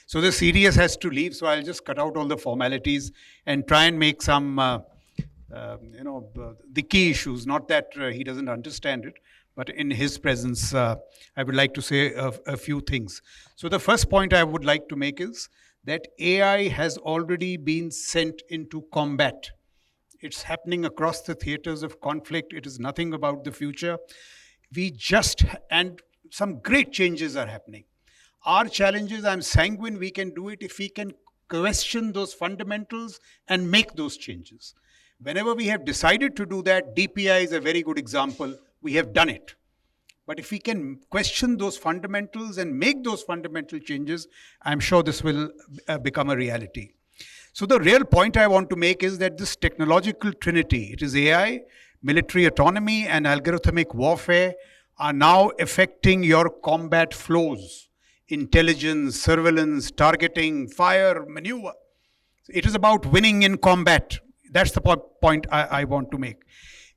So the CDS has to leave, so I'll just cut out all the formalities and try and make some, the key issues. Not that he doesn't understand it, but in his presence, I would like to say a few things. So the first point I would like to make is that AI has already been sent into combat. It's happening across the theaters of conflict. It is nothing about the future. And some great changes are happening. Our challenge is, I'm sanguine we can do it if we can question those fundamentals and make those changes. Whenever we have decided to do that, DPI is a very good example. We have done it. But if we can question those fundamentals and make those fundamental changes, I'm sure this will become a reality. So the real point I want to make is that this technological trinity, it is AI, military autonomy, and algorithmic warfare, are now affecting your combat flows. Intelligence, surveillance, targeting, fire, maneuver. It is about winning in combat. That's the point I want to make.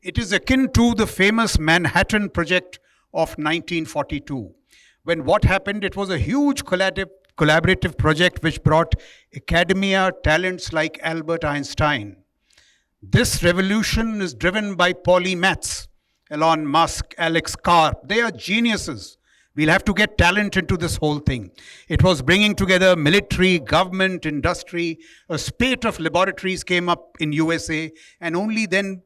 It is akin to the famous Manhattan Project of 1942. When what happened, it was a huge collaborative project which brought academia talents like Albert Einstein. This revolution is driven by polymaths, Elon Musk, Alex Karp. They are geniuses. We'll have to get talent into this whole thing. It was bringing together military, government, industry. A spate of laboratories came up in USA, and only then,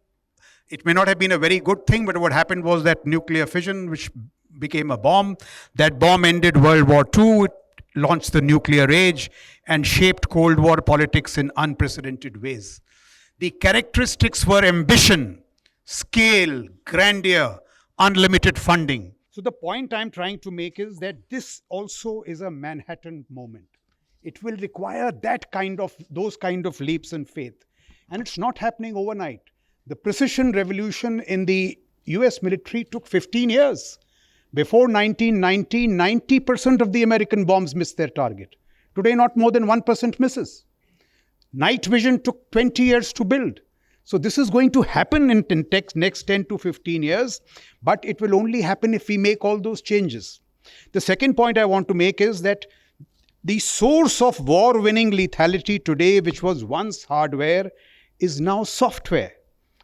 it may not have been a very good thing, but what happened was that nuclear fission, which became a bomb, that bomb ended World War II, it launched the nuclear age, and shaped Cold War politics in unprecedented ways. The characteristics were ambition, scale, grandeur, unlimited funding. So the point I'm trying to make is that this also is a Manhattan moment. It will require those kind of leaps in faith. And it's not happening overnight. The precision revolution in the US military took 15 years. Before 1990, 90% of the American bombs missed their target. Today, not more than 1% misses. Night vision took 20 years to build. So this is going to happen in next 10 to 15 years, but it will only happen if we make all those changes. The second point I want to make is that the source of war-winning lethality today, which was once hardware, is now software.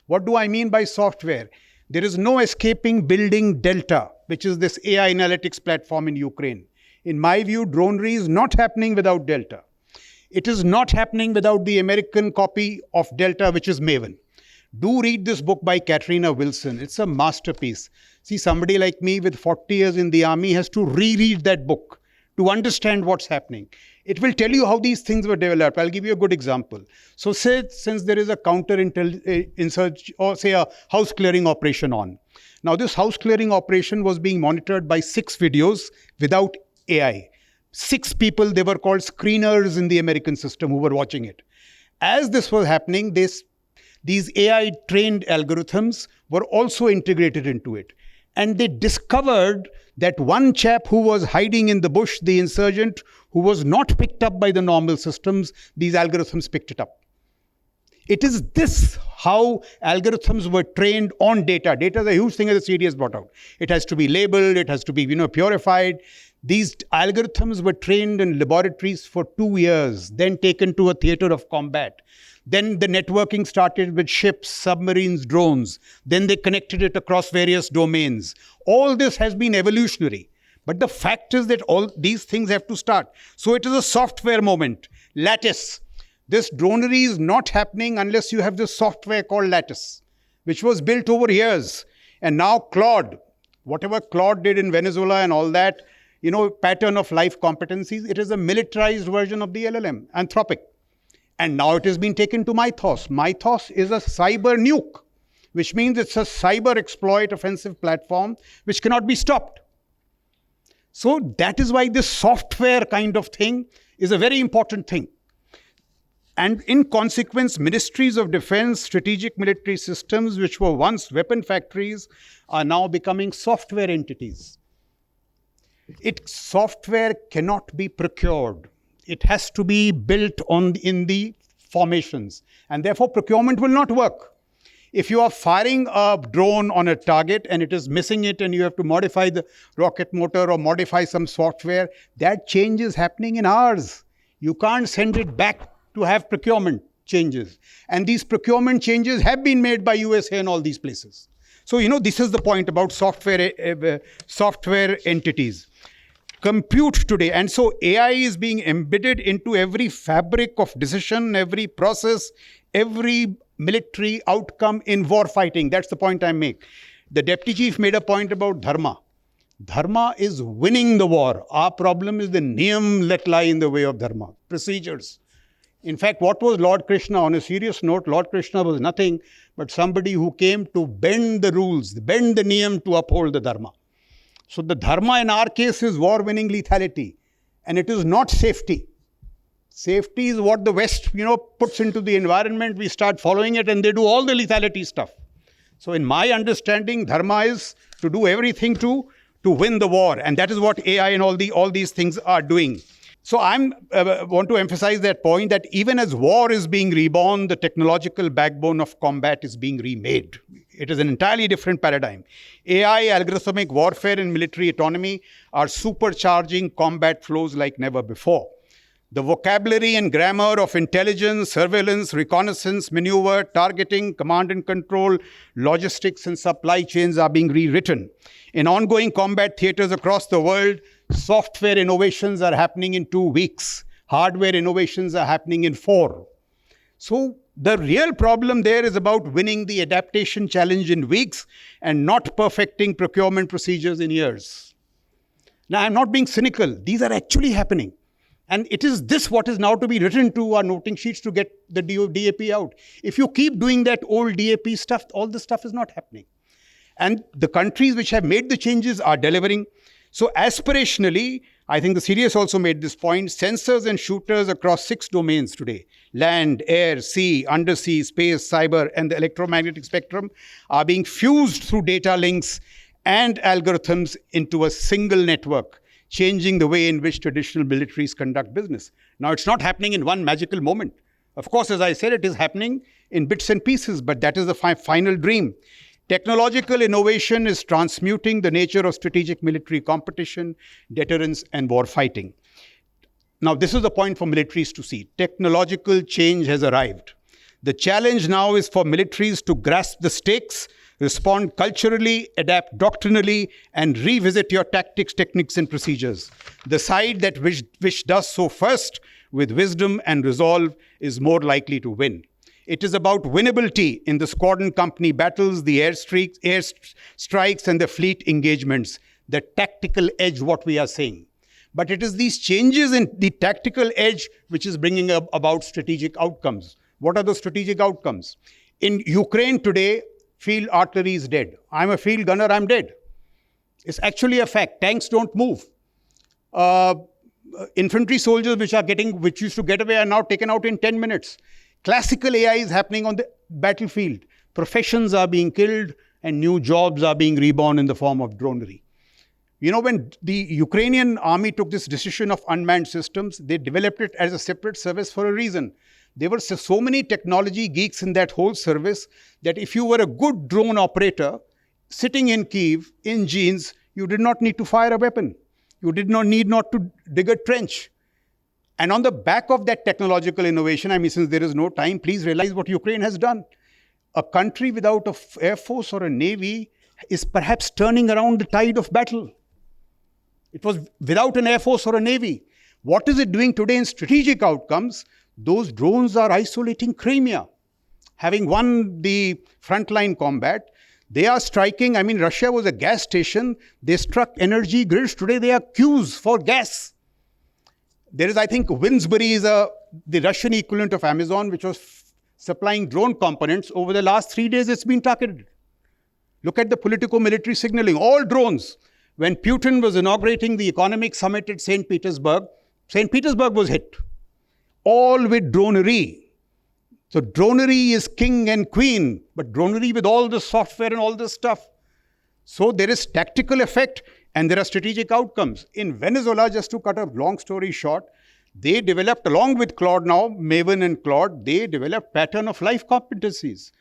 What do I mean by software? There is no escaping building Delta, which is this AI analytics platform in Ukraine. In my view, dronery is not happening without Delta. It is not happening without the American copy of Delta, which is Maven. Do read this book by Katrina Wilson. It's a masterpiece. See, somebody like me with 40 years in the army has to reread that book to understand what's happening. It will tell you how these things were developed. I'll give you a good example. So say, since there is a counter-insurgency, or say a house clearing operation on. Now this house clearing operation was being monitored by 6 videos without AI. 6 people, they were called screeners in the American system who were watching it. As this was happening, these AI-trained algorithms were also integrated into it. And they discovered that one chap who was hiding in the bush, the insurgent, who was not picked up by the normal systems, these algorithms picked it up. It is this how algorithms were trained on data. Data is a huge thing as the CDS brought out. It has to be labeled, it has to be purified. These algorithms were trained in laboratories for 2 years, then taken to a theater of combat. Then the networking started with ships, submarines, drones. Then they connected it across various domains. All this has been evolutionary. But the fact is that all these things have to start. So it is a software moment. Lattice. This dronery is not happening unless you have this software called Lattice, which was built over years. And now Claude, whatever Claude did in Venezuela and all that, pattern of life competencies, it is a militarized version of the LLM, Anthropic. And now it has been taken to Mythos. Mythos is a cyber nuke, which means it's a cyber exploit offensive platform which cannot be stopped. So that is why this software kind of thing is a very important thing. And in consequence, ministries of defense, strategic military systems, which were once weapon factories, are now becoming software entities. Software cannot be procured. It has to be built in the formations. And therefore, procurement will not work. If you are firing a drone on a target and it is missing it and you have to modify the rocket motor or modify some software, that change is happening in hours. You can't send it back to have procurement changes. And these procurement changes have been made by USA and all these places. So, this is the point about software entities. Compute today. And so AI is being embedded into every fabric of decision, every process, every military outcome in war fighting. That's the point I make. The deputy chief made a point about dharma. Dharma is winning the war. Our problem is the niyam let lie in the way of dharma, procedures. In fact, what was Lord Krishna? On a serious note, Lord Krishna was nothing but somebody who came to bend the rules, bend the niyam to uphold the dharma. So the dharma in our case is war-winning lethality. And it is not safety. Safety is what the West, puts into the environment. We start following it and they do all the lethality stuff. So in my understanding, dharma is to do everything to win the war. And that is what AI and all these things are doing. So I want to emphasize that point that even as war is being reborn, the technological backbone of combat is being remade. It is an entirely different paradigm. AI, algorithmic warfare, and military autonomy are supercharging combat flows like never before. The vocabulary and grammar of intelligence, surveillance, reconnaissance, maneuver, targeting, command and control, logistics, and supply chains are being rewritten. In ongoing combat theaters across the world, software innovations are happening in 2 weeks. Hardware innovations are happening in 4. So the real problem there is about winning the adaptation challenge in weeks and not perfecting procurement procedures in years. Now, I'm not being cynical. These are actually happening. And it is this what is now to be written to our noting sheets to get the DAP out. If you keep doing that old DAP stuff, all this stuff is not happening. And the countries which have made the changes are delivering. So aspirationally, I think the CDS also made this point, sensors and shooters across 6 domains today, land, air, sea, undersea, space, cyber, and the electromagnetic spectrum are being fused through data links and algorithms into a single network, changing the way in which traditional militaries conduct business. Now, it's not happening in one magical moment. Of course, as I said, it is happening in bits and pieces, but that is the final dream. Technological innovation is transmuting the nature of strategic military competition, deterrence, and war fighting. Now, this is the point for militaries to see. Technological change has arrived. The challenge now is for militaries to grasp the stakes, respond culturally, adapt doctrinally, and revisit your tactics, techniques, and procedures. The side that which does so first with wisdom and resolve is more likely to win. It is about winnability in the squad and company battles, the air strikes, and the fleet engagements, the tactical edge, what we are saying. But it is these changes in the tactical edge which is bringing about strategic outcomes. What are the strategic outcomes? In Ukraine today, field artillery is dead. I'm a field gunner, I'm dead. It's actually a fact. Tanks don't move. Infantry soldiers which used to get away are now taken out in 10 minutes. Classical AI is happening on the battlefield. Professions are being killed and new jobs are being reborn in the form of dronery. When the Ukrainian army took this decision of unmanned systems, they developed it as a separate service for a reason. There were so many technology geeks in that whole service that if you were a good drone operator sitting in Kyiv in jeans, you did not need to fire a weapon. You did not need to dig a trench. And on the back of that technological innovation, since there is no time, please realize what Ukraine has done. A country without an air force or a navy is perhaps turning around the tide of battle. It was without an air force or a navy. What is it doing today in strategic outcomes? Those drones are isolating Crimea. Having won the frontline combat, they are striking. Russia was a gas station. They struck energy grids. Today they are queues for gas. There is, I think, Winsbury is the Russian equivalent of Amazon, which was supplying drone components. Over the last 3 days, it's been targeted. Look at the politico-military signaling. All drones. When Putin was inaugurating the economic summit at St. Petersburg was hit. All with dronery. So dronery is king and queen, but dronery with all the software and all this stuff. So there is tactical effect and there are strategic outcomes. In Venezuela, just to cut a long story short, they developed, along with Claude now, Maven and Claude, they developed pattern of life competencies.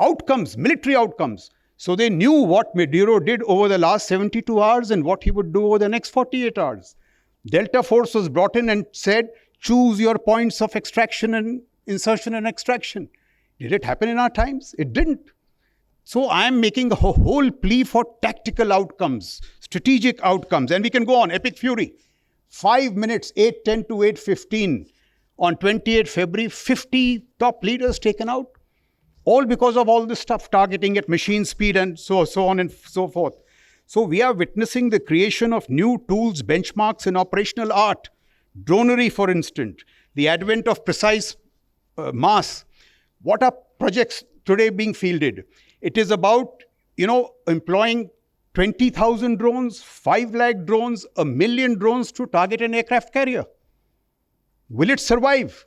Outcomes, military outcomes. So they knew what Maduro did over the last 72 hours and what he would do over the next 48 hours. Delta Force was brought in and said, choose your points of extraction and insertion and extraction. Did it happen in our times? It didn't. So I am making a whole plea for tactical outcomes, strategic outcomes. And we can go on, epic fury. 5 minutes, 8:10 to 8:15 on 28 February, 50 top leaders taken out. All because of all this stuff, targeting at machine speed and so on and so forth. So we are witnessing the creation of new tools, benchmarks in operational art. Dronery, for instance, the advent of precise mass. What are projects today being fielded? It is about, employing 20,000 drones, 5 lakh drones, 1 million drones to target an aircraft carrier. Will it survive?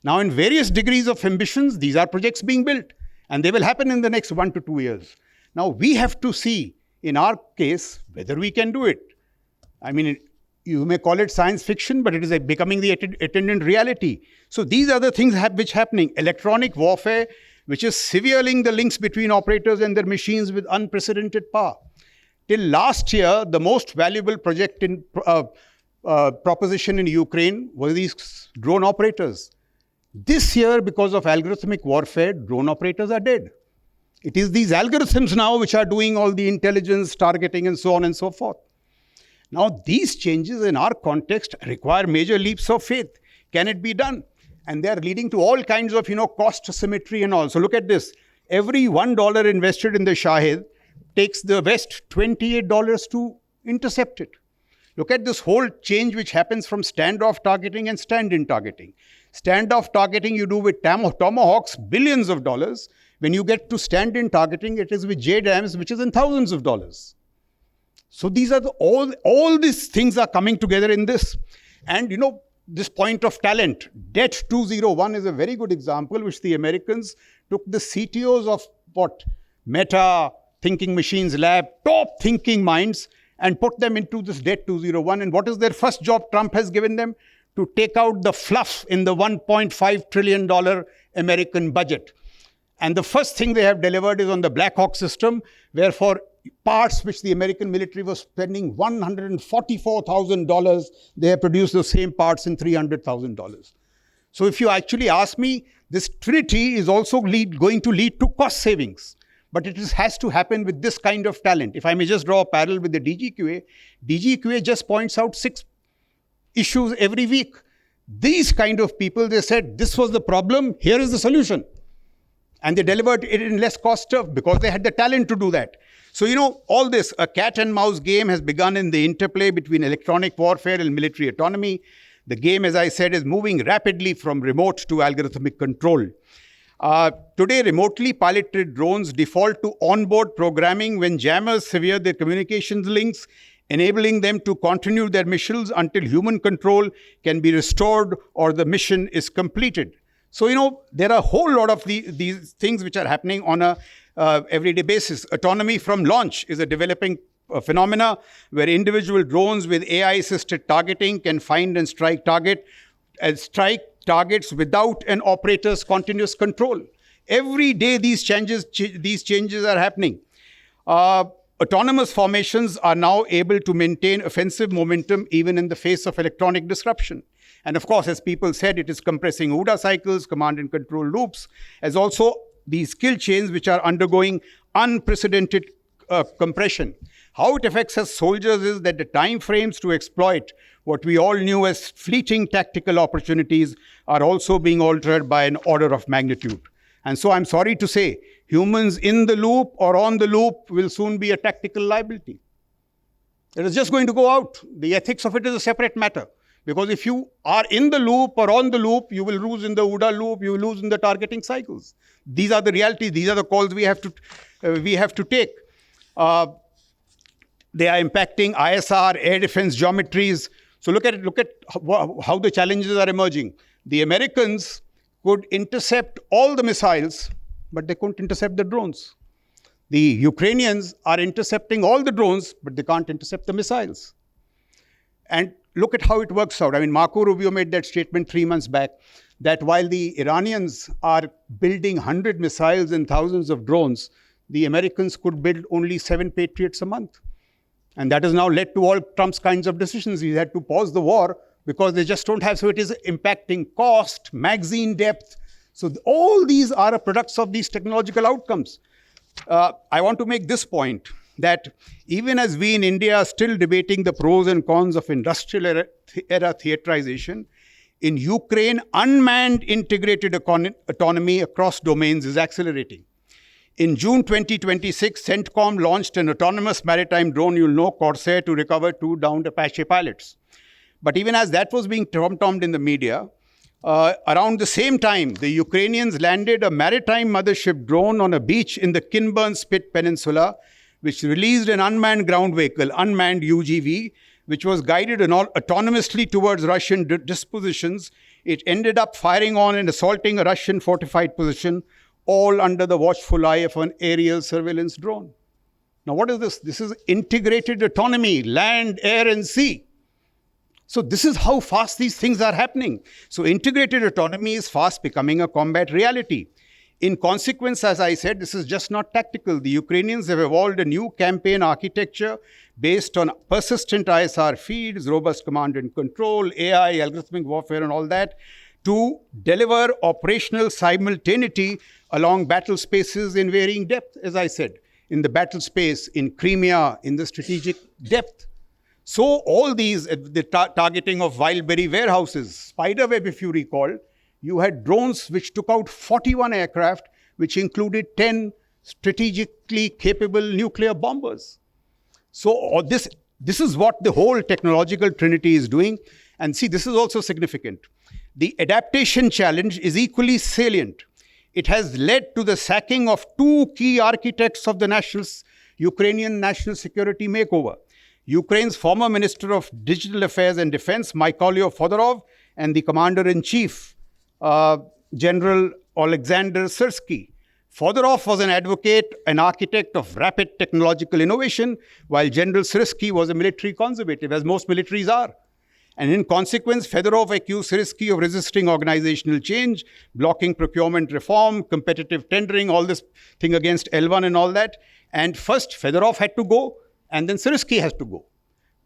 Now, in various degrees of ambitions, these are projects being built, and they will happen in the next 1 to 2 years. Now, we have to see, in our case, whether we can do it. I mean, you may call it science fiction, but it is becoming the attendant reality. So these are the things which are happening. Electronic warfare, which is severing the links between operators and their machines with unprecedented power. Till last year, the most valuable project in proposition in Ukraine were these drone operators. This year, because of algorithmic warfare, drone operators are dead. It is these algorithms now which are doing all the intelligence, targeting, and so on and so forth. Now, these changes in our context require major leaps of faith. Can it be done? And they are leading to all kinds of, cost symmetry and all. So look at this. Every $1 invested in the Shahid takes the West $28 to intercept it. Look at this whole change which happens from standoff targeting and stand-in targeting. Standoff targeting you do with tomahawks, billions of dollars. When you get to stand-in targeting, it is with JDAMs, which is in thousands of dollars. So these are all these things are coming together in this. And this point of talent, DET 201 is a very good example, which the Americans took the CTOs of Meta, Thinking Machines Lab, top thinking minds, and put them into this DET 201. And what is their first job Trump has given them? To take out the fluff in the $1.5 trillion American budget. And the first thing they have delivered is on the Black Hawk system, where for parts which the American military was spending $144,000, they have produced the same parts in $300,000. So if you actually ask me, this trinity is also going to lead to cost savings. But it has to happen with this kind of talent. If I may just draw a parallel with the DGQA just points out 6 issues every week. These kind of people, they said, this was the problem, here is the solution. And they delivered it in less cost because they had the talent to do that. So, all this, a cat and mouse game has begun in the interplay between electronic warfare and military autonomy. The game, as I said, is moving rapidly from remote to algorithmic control. Today, remotely piloted drones default to onboard programming when jammers sever their communications links, enabling them to continue their missions until human control can be restored or the mission is completed. So, there are a whole lot of these things which are happening on a everyday basis. Autonomy from launch is a developing phenomena where individual drones with AI-assisted targeting can find and strike targets without an operator's continuous control. Every day these changes are happening. Autonomous formations are now able to maintain offensive momentum even in the face of electronic disruption. And of course, as people said, it is compressing OODA cycles, command and control loops, as also these skill chains which are undergoing unprecedented compression. How it affects us soldiers is that the time frames to exploit what we all knew as fleeting tactical opportunities are also being altered by an order of magnitude. And so I'm sorry to say, humans in the loop or on the loop will soon be a tactical liability. It is just going to go out. The ethics of it is a separate matter. Because if you are in the loop or on the loop, you will lose in the OODA loop, you will lose in the targeting cycles. These are the realities. These are the calls we have to take. They are impacting ISR, air defense geometries. So look at how the challenges are emerging. The Americans could intercept all the missiles, but they couldn't intercept the drones. The Ukrainians are intercepting all the drones, but they can't intercept the missiles. And look at how it works out. I mean, Marco Rubio made that statement 3 months back that while the Iranians are building 100 missiles and thousands of drones, the Americans could build only 7 Patriots a month. And that has now led to all Trump's kinds of decisions. He had to pause the war because they just don't have, so it is impacting cost, magazine depth. So all these are products of these technological outcomes. I want to make this point, that even as we in India are still debating the pros and cons of industrial era theaterization, in Ukraine, unmanned integrated autonomy across domains is accelerating. In June 2026, CENTCOM launched an autonomous maritime drone, you'll know, Corsair, to recover 2 downed Apache pilots. But even as that was being tom-tommed in the media, around the same time, the Ukrainians landed a maritime mothership drone on a beach in the Kinburn Spit Peninsula, which released an unmanned ground vehicle, unmanned UGV, which was guided autonomously towards Russian dispositions. It ended up firing on and assaulting a Russian fortified position, all under the watchful eye of an aerial surveillance drone. Now, what is this? This is integrated autonomy, land, air, and sea. So this is how fast these things are happening. So integrated autonomy is fast becoming a combat reality. In consequence, as I said, this is just not tactical. The Ukrainians have evolved a new campaign architecture based on persistent ISR feeds, robust command and control, AI, algorithmic warfare, and all that, to deliver operational simultaneity along battle spaces in varying depth, as I said, in the battle space, in Crimea, in the strategic depth. So all these, the targeting of Wildberry warehouses, Spiderweb, if you recall, you had drones which took out 41 aircraft, which included 10 strategically capable nuclear bombers. So this is what the whole technological trinity is doing. And see, this is also significant. The adaptation challenge is equally salient. It has led to the sacking of 2 key architects of the Ukrainian national security makeover. Ukraine's former Minister of Digital Affairs and Defense, Mykola Fedorov, and the Commander-in-Chief, General Alexander Syrsky. Fedorov was an advocate, an architect of rapid technological innovation, while General Syrsky was a military conservative, as most militaries are. And in consequence, Fedorov accused Syrsky of resisting organizational change, blocking procurement reform, competitive tendering, all this thing against L1 and all that. And first, Fedorov had to go, and then Syrsky has to go.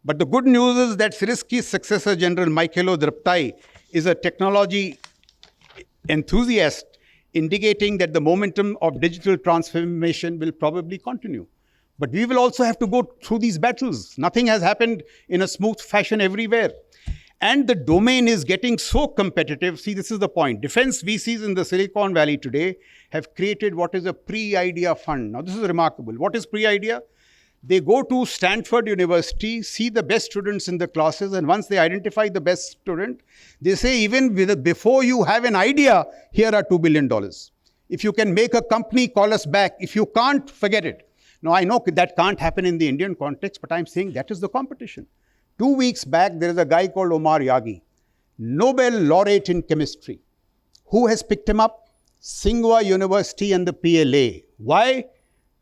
But the good news is that Syrsky's successor, General Mikhailo Draptai, is a technology enthusiast, indicating that the momentum of digital transformation will probably continue. But we will also have to go through these battles. Nothing has happened in a smooth fashion everywhere. And the domain is getting so competitive. See, this is the point. Defense VCs in the Silicon Valley today have created what is a pre-idea fund. Now, this is remarkable. What is pre-idea? They go to Stanford University, see the best students in the classes, and once they identify the best student, they say, even before you have an idea, here are $2 billion. If you can make a company, call us back. If you can't, forget it. Now, I know that can't happen in the Indian context, but I'm saying that is the competition. 2 weeks back, there is a guy called Omar Yagi, Nobel laureate in chemistry. Who has picked him up? Tsinghua University and the PLA. Why?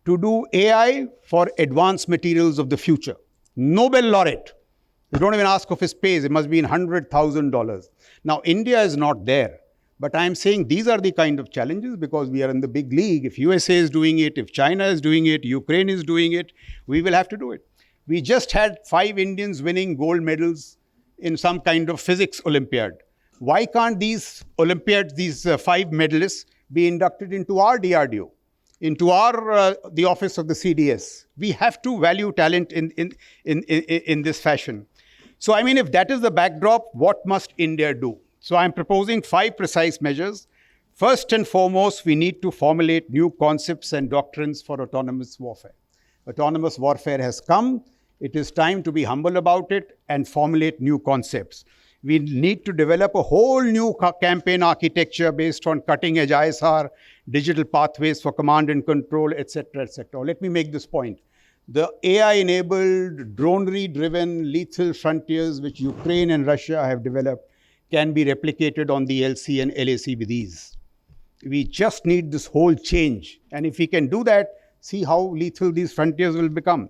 To do AI for advanced materials of the future. Nobel laureate. You don't even ask of his pays. It must be in $100,000. Now, India is not there. But I'm saying these are the kind of challenges because we are in the big league. If USA is doing it, if China is doing it, Ukraine is doing it, we will have to do it. We just had 5 Indians winning gold medals in some kind of physics Olympiad. Why can't these Olympiads, these 5 medalists, be inducted into our DRDO, into our the office of the CDS? We have to value talent in this fashion. So, I mean, if that is the backdrop, what must India do? So, I'm proposing 5 precise measures. First and foremost, we need to formulate new concepts and doctrines for autonomous warfare. Autonomous warfare has come. It is time to be humble about it and formulate new concepts. We need to develop a whole new campaign architecture based on cutting-edge ISR, digital pathways for command and control, etc., etc. Let me make this point. The AI-enabled, dronery-driven lethal frontiers which Ukraine and Russia have developed can be replicated on the LC and LAC with ease. We just need this whole change. And if we can do that, see how lethal these frontiers will become.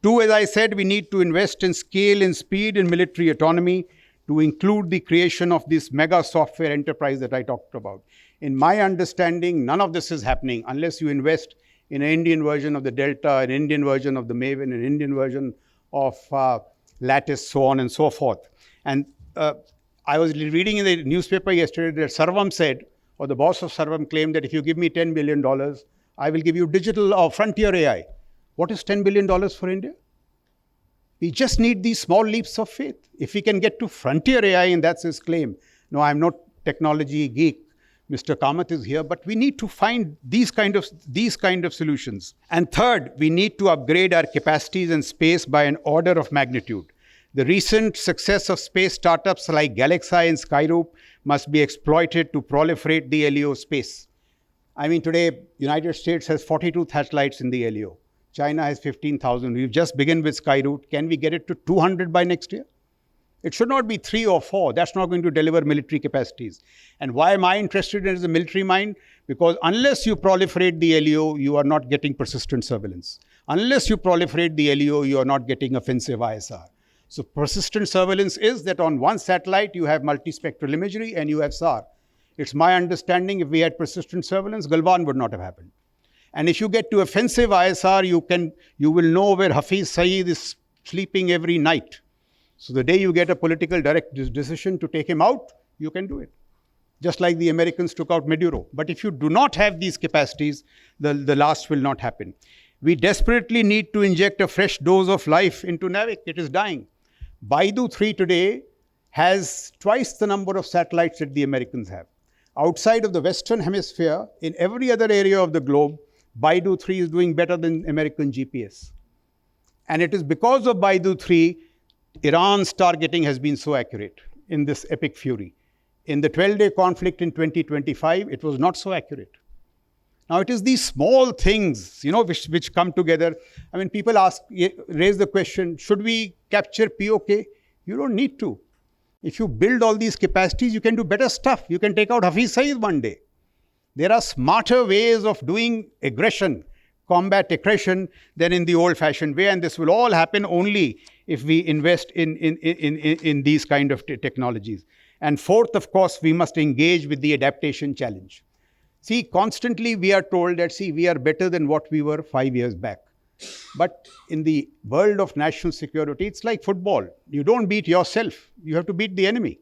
2, as I said, we need to invest in scale and speed in military autonomy to include the creation of this mega software enterprise that I talked about. In my understanding, none of this is happening unless you invest in an Indian version of the Delta, an Indian version of the Maven, an Indian version of Lattice, so on and so forth. And I was reading in the newspaper yesterday that Sarvam said, or the boss of Sarvam claimed that if you give me $10 billion, I will give you digital or frontier AI. What is $10 billion for India? We just need these small leaps of faith. If we can get to frontier AI, and that's his claim. No, I'm not technology geek. Mr. Kamath is here, but we need to find these kind of solutions. And third, we need to upgrade our capacities in space by an order of magnitude. The recent success of space startups like Galaxy and Skyroot must be exploited to proliferate the LEO space. I mean, today, United States has 42 satellites in the LEO. China has 15,000. We've just begun with Skyroot. Can we get it to 200 by next year? It should not be 3 or 4. That's not going to deliver military capacities. And why am I interested in the military mind? Because unless you proliferate the LEO, you are not getting persistent surveillance. Unless you proliferate the LEO, you are not getting offensive ISR. So persistent surveillance is that on one satellite, you have multispectral imagery and you have SAR. It's my understanding if we had persistent surveillance, Galwan would not have happened. And if you get to offensive ISR, you will know where Hafiz Saeed is sleeping every night. So the day you get a political direct decision to take him out, you can do it. Just like the Americans took out Maduro. But if you do not have these capacities, the last will not happen. We desperately need to inject a fresh dose of life into NAVIC. It is dying. Baidu 3 today has twice the number of satellites that the Americans have. Outside of the Western Hemisphere, in every other area of the globe, Baidu 3 is doing better than American GPS. And it is because of Baidu 3, Iran's targeting has been so accurate in this epic fury. In the 12-day conflict in 2025, it was not so accurate. Now, it is these small things, which come together. I mean, people raise the question, should we capture POK? You don't need to. If you build all these capacities, you can do better stuff. You can take out Hafiz Saeed one day. There are smarter ways of doing aggression, combat aggression, than in the old-fashioned way. And this will all happen only if we invest in these kind of technologies. And fourth, of course, we must engage with the adaptation challenge. See, constantly we are told that, we are better than what we were 5 years back. But in the world of national security, it's like football. You don't beat yourself. You have to beat the enemy.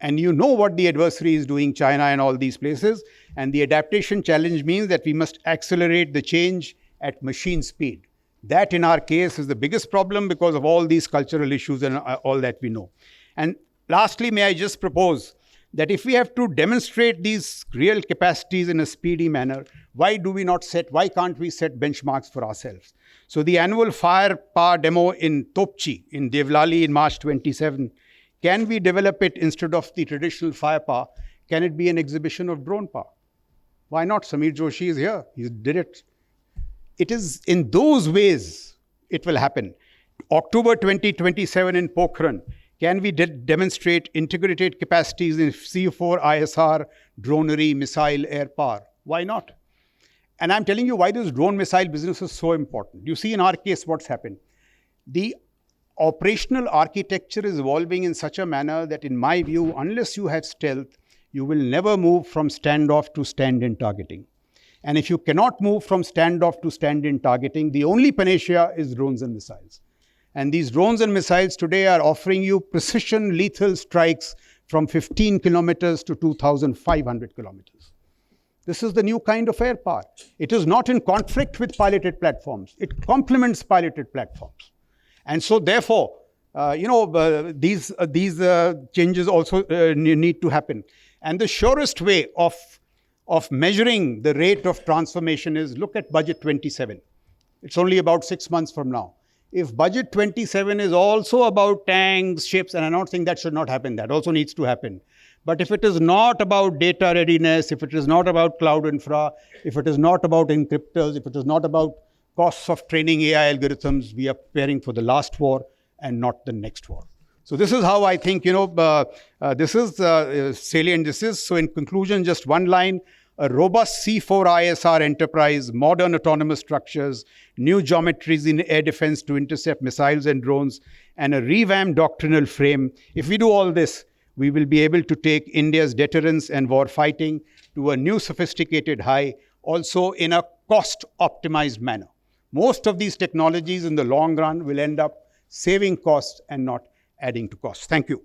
And you know what the adversary is doing, China and all these places. And the adaptation challenge means that we must accelerate the change at machine speed. That, in our case, is the biggest problem because of all these cultural issues and all that we know. And lastly, may I just propose that if we have to demonstrate these real capacities in a speedy manner, why can't we set benchmarks for ourselves? So the annual firepower demo in Topchi, in Devlali in March 27, can we develop it instead of the traditional firepower? Can it be an exhibition of drone power? Why not? Samir Joshi is here. He did it. It is in those ways it will happen. October 2027 in Pokhran, can we demonstrate integrated capacities in C4, ISR, dronery, missile, air power? Why not? And I'm telling you why this drone missile business is so important. You see in our case what's happened. The operational architecture is evolving in such a manner that, in my view, unless you have stealth, you will never move from standoff to stand-in targeting. And if you cannot move from standoff to stand-in targeting, the only panacea is drones and missiles. And these drones and missiles today are offering you precision lethal strikes from 15 kilometers to 2,500 kilometers. This is the new kind of air power. It is not in conflict with piloted platforms. It complements piloted platforms. And so, therefore, these changes also need to happen. And the surest way of measuring the rate of transformation is look at Budget 27. It's only about 6 months from now. If Budget 27 is also about tanks, ships, and I'm not saying that should not happen, that also needs to happen. But if it is not about data readiness, if it is not about cloud infra, if it is not about encryptors, if it is not about costs of training AI algorithms, we are preparing for the last war and not the next war. So this is how I think, this is salient. So in conclusion, just one line: a robust C4 ISR enterprise, modern autonomous structures, new geometries in air defense to intercept missiles and drones, and a revamped doctrinal frame. If we do all this, we will be able to take India's deterrence and war fighting to a new sophisticated high, also in a cost-optimized manner. Most of these technologies in the long run will end up saving costs and not adding to costs. Thank you.